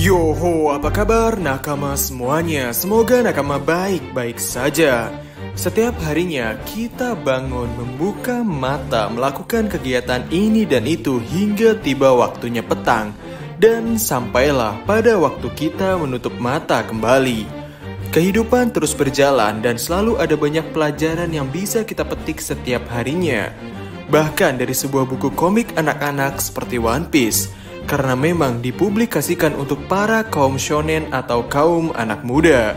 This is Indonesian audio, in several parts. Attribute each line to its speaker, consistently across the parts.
Speaker 1: Yoho, apa kabar nakama semuanya? Semoga nakama baik-baik saja. Setiap harinya kita bangun, membuka mata, melakukan kegiatan ini dan itu hingga tiba waktunya petang. Dan sampailah pada waktu kita menutup mata kembali. Kehidupan terus berjalan dan selalu ada banyak pelajaran yang bisa kita petik setiap harinya. Bahkan dari sebuah buku komik anak-anak seperti One Piece, karena memang dipublikasikan untuk para kaum shonen atau kaum anak muda.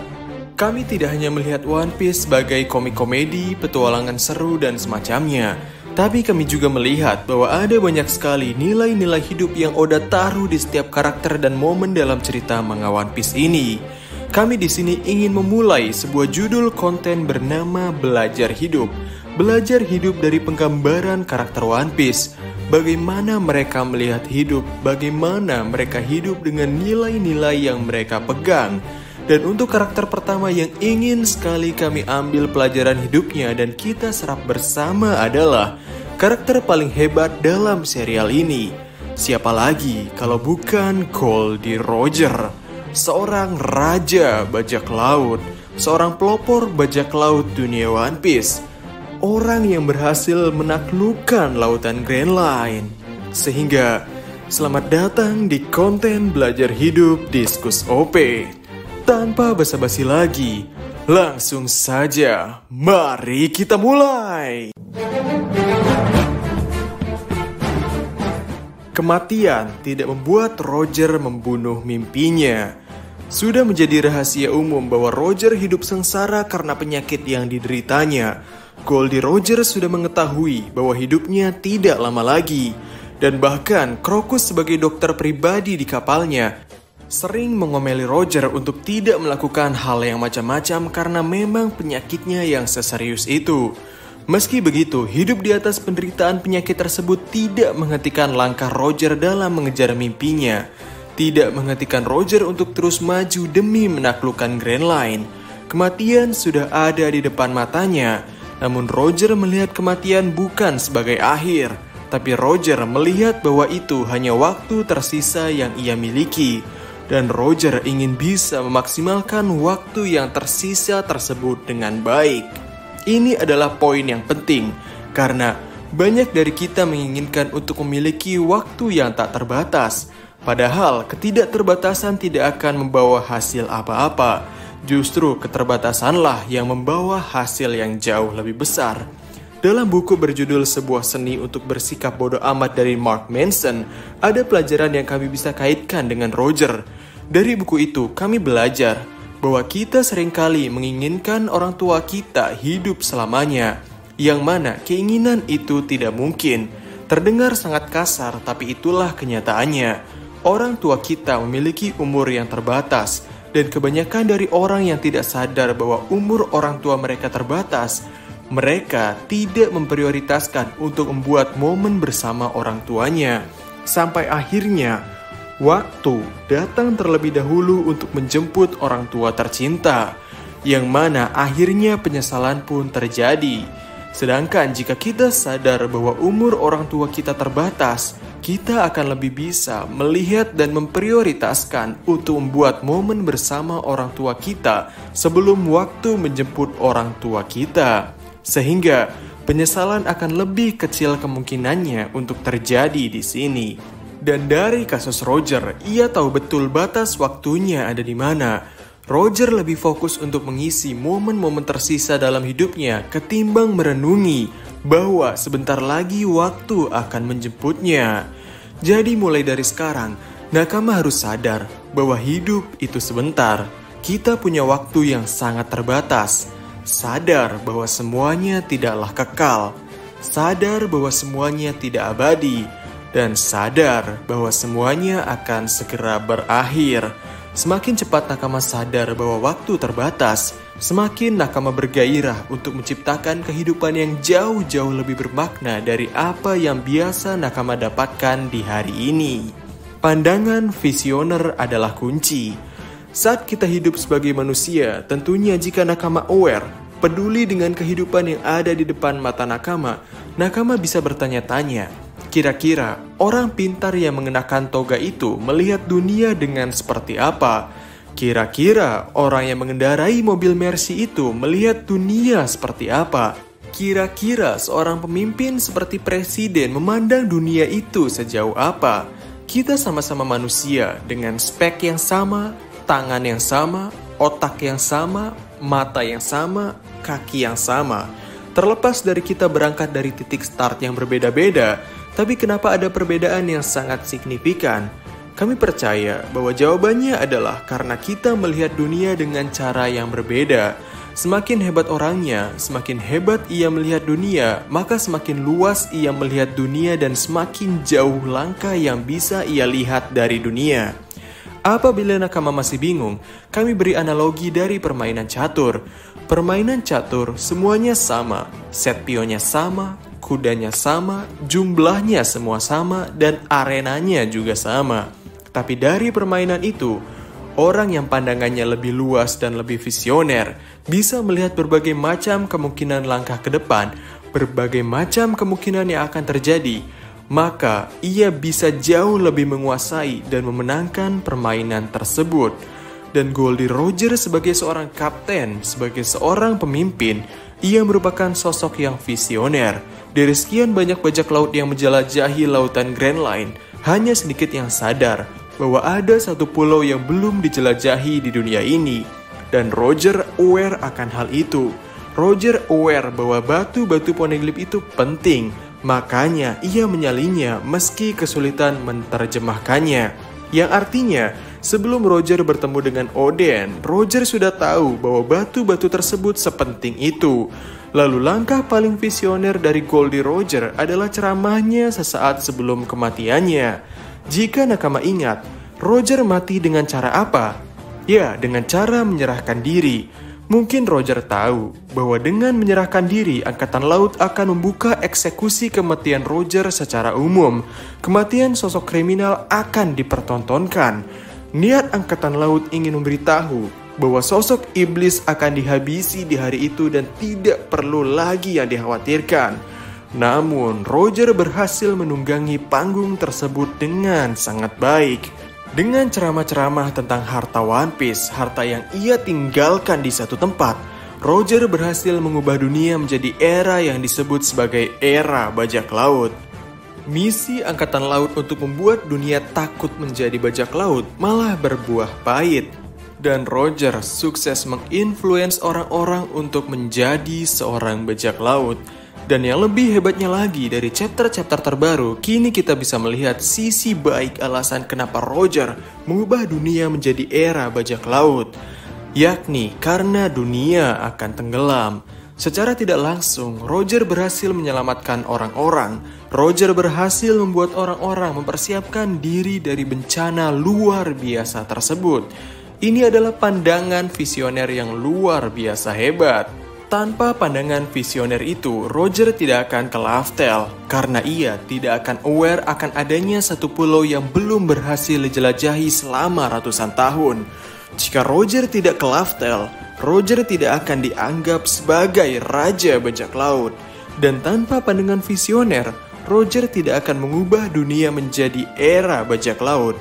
Speaker 1: Kami tidak hanya melihat One Piece sebagai komik komedi, petualangan seru dan semacamnya, tapi kami juga melihat bahwa ada banyak sekali nilai-nilai hidup yang Oda taruh di setiap karakter dan momen dalam cerita manga One Piece ini. Kami di sini ingin memulai sebuah judul konten bernama Belajar Hidup. Belajar hidup dari penggambaran karakter One Piece. Bagaimana mereka melihat hidup, bagaimana mereka hidup dengan nilai-nilai yang mereka pegang. Dan untuk karakter pertama yang ingin sekali kami ambil pelajaran hidupnya dan kita serap bersama adalah karakter paling hebat dalam serial ini. Siapa lagi kalau bukan Goldie Roger, seorang raja bajak laut, seorang pelopor bajak laut dunia One Piece. Orang yang berhasil menaklukkan lautan Grand Line. Sehingga, selamat datang di konten Belajar Hidup Diskus OP. Tanpa basa-basi lagi, langsung saja, mari kita mulai. Kematian tidak membuat Roger membunuh mimpinya. Sudah menjadi rahasia umum bahwa Roger hidup sengsara karena penyakit yang dideritanya. Goldie Roger sudah mengetahui bahwa hidupnya tidak lama lagi. Dan bahkan Crocus sebagai dokter pribadi di kapalnya sering mengomeli Roger untuk tidak melakukan hal yang macam-macam karena memang penyakitnya yang seserius itu. Meski begitu, hidup di atas penderitaan penyakit tersebut tidak menghentikan langkah Roger dalam mengejar mimpinya. Tidak menghentikan Roger untuk terus maju demi menaklukkan Grand Line. Kematian sudah ada di depan matanya. Namun Roger melihat kematian bukan sebagai akhir, tapi Roger melihat bahwa itu hanya waktu tersisa yang ia miliki. Dan Roger ingin bisa memaksimalkan waktu yang tersisa tersebut dengan baik. Ini adalah poin yang penting, karena banyak dari kita menginginkan untuk memiliki waktu yang tak terbatas. Padahal ketidakterbatasan tidak akan membawa hasil apa-apa. Justru keterbatasanlah yang membawa hasil yang jauh lebih besar. Dalam buku berjudul Sebuah Seni untuk Bersikap Bodoh Amat dari Mark Manson, ada pelajaran yang kami bisa kaitkan dengan Roger. Dari buku itu, kami belajar bahwa kita seringkali menginginkan orang tua kita hidup selamanya, yang mana keinginan itu tidak mungkin. Terdengar sangat kasar, tapi itulah kenyataannya. Orang tua kita memiliki umur yang terbatas, dan kebanyakan dari orang yang tidak sadar bahwa umur orang tua mereka terbatas, mereka tidak memprioritaskan untuk membuat momen bersama orang tuanya. Sampai akhirnya, waktu datang terlebih dahulu untuk menjemput orang tua tercinta, yang mana akhirnya penyesalan pun terjadi. Sedangkan jika kita sadar bahwa umur orang tua kita terbatas, kita akan lebih bisa melihat dan memprioritaskan untuk membuat momen bersama orang tua kita sebelum waktu menjemput orang tua kita. Sehingga penyesalan akan lebih kecil kemungkinannya untuk terjadi di sini. Dan dari kasus Roger, ia tahu betul batas waktunya ada di mana. Roger lebih fokus untuk mengisi momen-momen tersisa dalam hidupnya ketimbang merenungi bahwa sebentar lagi waktu akan menjemputnya. Jadi mulai dari sekarang, nakama harus sadar bahwa hidup itu sebentar. Kita punya waktu yang sangat terbatas. Sadar bahwa semuanya tidaklah kekal. Sadar bahwa semuanya tidak abadi. Dan sadar bahwa semuanya akan segera berakhir. Semakin cepat nakama sadar bahwa waktu terbatas, semakin nakama bergairah untuk menciptakan kehidupan yang jauh-jauh lebih bermakna dari apa yang biasa nakama dapatkan di hari ini. Pandangan visioner adalah kunci. Saat kita hidup sebagai manusia, tentunya jika nakama aware, peduli dengan kehidupan yang ada di depan mata nakama, nakama bisa bertanya-tanya, Kira-kira orang pintar yang mengenakan toga itu melihat dunia dengan seperti apa? Kira-kira orang yang mengendarai mobil Mercy itu melihat dunia seperti apa? Kira-kira seorang pemimpin seperti presiden memandang dunia itu sejauh apa? Kita sama-sama manusia dengan spek yang sama, tangan yang sama, otak yang sama, mata yang sama, kaki yang sama. Terlepas dari kita berangkat dari titik start yang berbeda-beda, tapi kenapa ada perbedaan yang sangat signifikan? Kami percaya bahwa jawabannya adalah karena kita melihat dunia dengan cara yang berbeda. Semakin hebat orangnya, semakin hebat ia melihat dunia, maka semakin luas ia melihat dunia dan semakin jauh langkah yang bisa ia lihat dari dunia. Apabila nakama masih bingung, kami beri analogi dari permainan catur. Permainan catur semuanya sama, set pionnya sama, kudanya sama, jumlahnya semua sama, dan arenanya juga sama. Tapi dari permainan itu, orang yang pandangannya lebih luas dan lebih visioner bisa melihat berbagai macam kemungkinan langkah ke depan, berbagai macam kemungkinan yang akan terjadi. Maka ia bisa jauh lebih menguasai dan memenangkan permainan tersebut. Dan Goldie Roger sebagai seorang kapten, sebagai seorang pemimpin, ia merupakan sosok yang visioner. Dari sekian banyak bajak laut yang menjelajahi lautan Grand Line, hanya sedikit yang sadar bahwa ada satu pulau yang belum dijelajahi di dunia ini. Dan Roger aware akan hal itu. Roger aware bahwa batu-batu poneglyph itu penting, makanya ia menyalinya meski kesulitan menerjemahkannya. Yang artinya, sebelum Roger bertemu dengan Oden, Roger sudah tahu bahwa batu-batu tersebut sepenting itu. Lalu langkah paling visioner dari Goldie Roger adalah ceramahnya sesaat sebelum kematiannya. Jika nakama ingat, Roger mati dengan cara apa? Ya, dengan cara menyerahkan diri. Mungkin Roger tahu bahwa dengan menyerahkan diri, Angkatan Laut akan membuka eksekusi kematian Roger secara umum. Kematian sosok kriminal akan dipertontonkan. Niat Angkatan Laut ingin memberitahu bahwa sosok iblis akan dihabisi di hari itu dan tidak perlu lagi yang dikhawatirkan. Namun, Roger berhasil menunggangi panggung tersebut dengan sangat baik. Dengan ceramah-ceramah tentang harta One Piece, harta yang ia tinggalkan di satu tempat, Roger berhasil mengubah dunia menjadi era yang disebut sebagai era bajak laut. Misi Angkatan Laut untuk membuat dunia takut menjadi bajak laut malah berbuah pahit. Dan Roger sukses menginfluence orang-orang untuk menjadi seorang bajak laut. Dan yang lebih hebatnya lagi, dari chapter-chapter terbaru, kini kita bisa melihat sisi baik alasan kenapa Roger mengubah dunia menjadi era bajak laut. Yakni karena dunia akan tenggelam. Secara tidak langsung, Roger berhasil menyelamatkan orang-orang. Roger berhasil membuat orang-orang mempersiapkan diri dari bencana luar biasa tersebut. Ini adalah pandangan visioner yang luar biasa hebat. Tanpa pandangan visioner itu, Roger tidak akan ke Laftel karena ia tidak akan aware akan adanya satu pulau yang belum berhasil dijelajahi selama ratusan tahun. Jika Roger tidak ke Laftel, Roger tidak akan dianggap sebagai raja bajak laut. Dan tanpa pandangan visioner, Roger tidak akan mengubah dunia menjadi era bajak laut.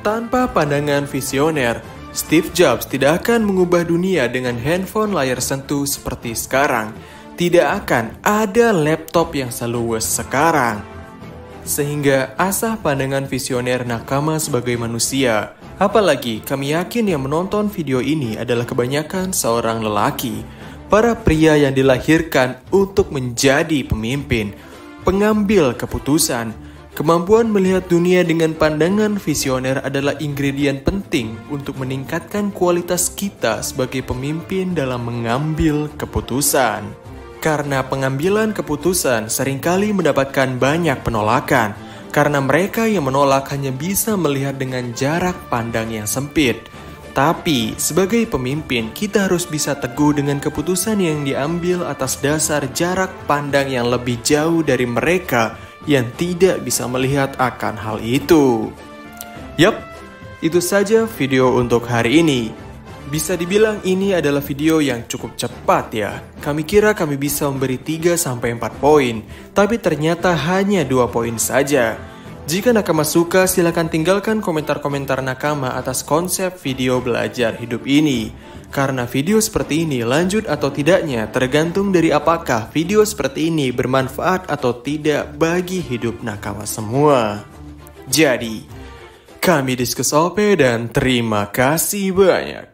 Speaker 1: Tanpa pandangan visioner, Steve Jobs tidak akan mengubah dunia dengan handphone layar sentuh seperti sekarang. Tidak akan ada laptop yang seluas sekarang. Sehingga asah pandangan visioner nakama sebagai manusia. Apalagi kami yakin yang menonton video ini adalah kebanyakan seorang lelaki. Para pria yang dilahirkan untuk menjadi pemimpin, pengambil keputusan. Kemampuan melihat dunia dengan pandangan visioner adalah ingredient penting untuk meningkatkan kualitas kita sebagai pemimpin dalam mengambil keputusan. Karena pengambilan keputusan seringkali mendapatkan banyak penolakan, karena mereka yang menolak hanya bisa melihat dengan jarak pandang yang sempit. Tapi, sebagai pemimpin, kita harus bisa teguh dengan keputusan yang diambil atas dasar jarak pandang yang lebih jauh dari mereka yang tidak bisa melihat akan hal itu. Yap, itu saja video untuk hari ini. Bisa dibilang ini adalah video yang cukup cepat ya. Kami kira kami bisa memberi 3-4 poin, tapi ternyata hanya 2 poin saja. Jika nakama suka, silakan tinggalkan komentar-komentar nakama atas konsep video belajar hidup ini. Karena video seperti ini lanjut atau tidaknya tergantung dari apakah video seperti ini bermanfaat atau tidak bagi hidup nakama semua. Jadi, kami Diskus OP dan terima kasih banyak.